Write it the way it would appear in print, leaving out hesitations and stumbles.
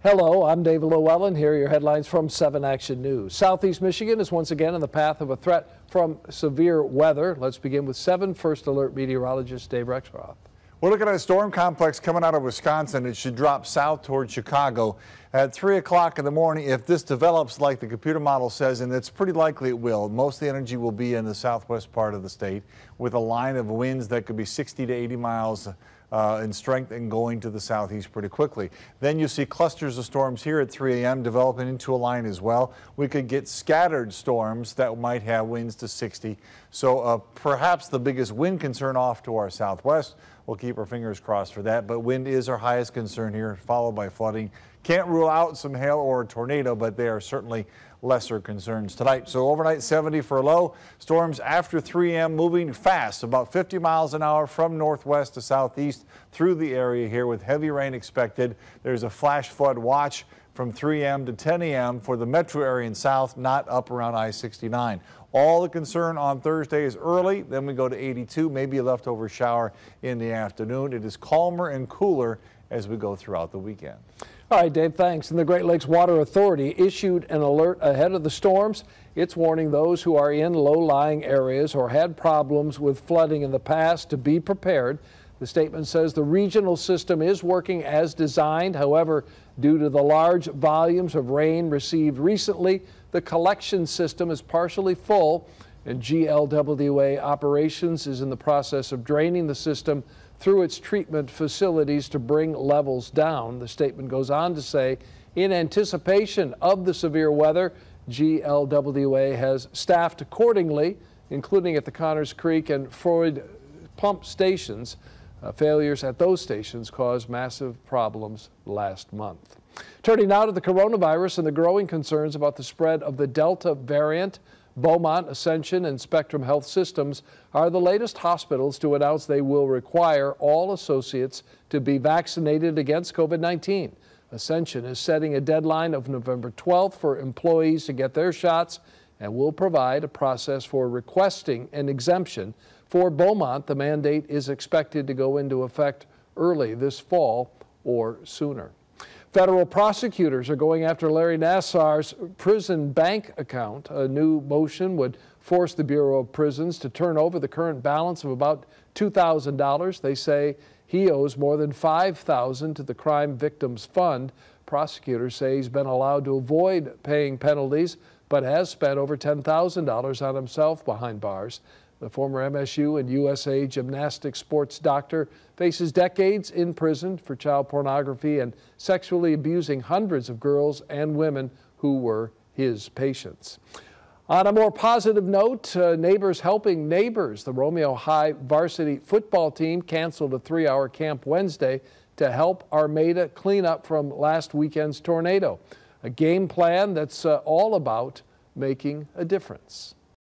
Hello, I'm David Llewellyn. Here are your headlines from 7 Action News. Southeast Michigan is once again in the path of a threat from severe weather. Let's begin with 7 First Alert meteorologist Dave Rexroth. We're looking at a storm complex coming out of Wisconsin. It should drop south towards Chicago at 3 o'clock in the morning. If this develops like the computer model says, and it's pretty likely it will, most of the energy will be in the southwest part of the state with a line of winds that could be 60 to 80 miles in strength and going to the southeast pretty quickly. Then you see clusters of storms here at 3 a.m. developing into a line as well. We could get scattered storms that might have winds to 60. So perhaps the biggest wind concern off to our southwest. We'll keep our fingers crossed for that, but wind is our highest concern here, followed by flooding. Can't rule out some hail or a tornado, but they are certainly lesser concerns tonight. So overnight 70 for a low. Storms after 3 a.m. moving fast, about 50 miles an hour from northwest to southeast through the area here with heavy rain expected. There's a flash flood watch from 3 a.m. to 10 a.m. for the metro area and south, not up around I-69. All the concern on Thursday is early, then we go to 82, maybe a leftover shower in the afternoon. It is calmer and cooler as we go throughout the weekend. All right, Dave, thanks. And the Great Lakes Water Authority issued an alert ahead of the storms. It's warning those who are in low-lying areas or had problems with flooding in the past to be prepared. The statement says the regional system is working as designed. However, due to the large volumes of rain received recently, the collection system is partially full, and GLWA Operations is in the process of draining the system through its treatment facilities to bring levels down. The statement goes on to say, in anticipation of the severe weather, GLWA has staffed accordingly, including at the Connors Creek and Freud pump stations. Failures at those stations caused massive problems last month. Turning now to the coronavirus and the growing concerns about the spread of the Delta variant. Beaumont, Ascension, and Spectrum Health Systems are the latest hospitals to announce they will require all associates to be vaccinated against COVID-19. Ascension is setting a deadline of November 12th for employees to get their shots and will provide a process for requesting an exemption. For Beaumont, the mandate is expected to go into effect early this fall or sooner. Federal prosecutors are going after Larry Nassar's prison bank account. A new motion would force the Bureau of Prisons to turn over the current balance of about $2,000. They say he owes more than $5,000 to the Crime Victims Fund. Prosecutors say he's been allowed to avoid paying penalties, but has spent over $10,000 on himself behind bars. The former MSU and USA gymnastics sports doctor faces decades in prison for child pornography and sexually abusing hundreds of girls and women who were his patients. On a more positive note, Neighbors Helping Neighbors, the Romeo High varsity football team canceled a 3-hour camp Wednesday to help Armada clean up from last weekend's tornado. A game plan that's all about making a difference.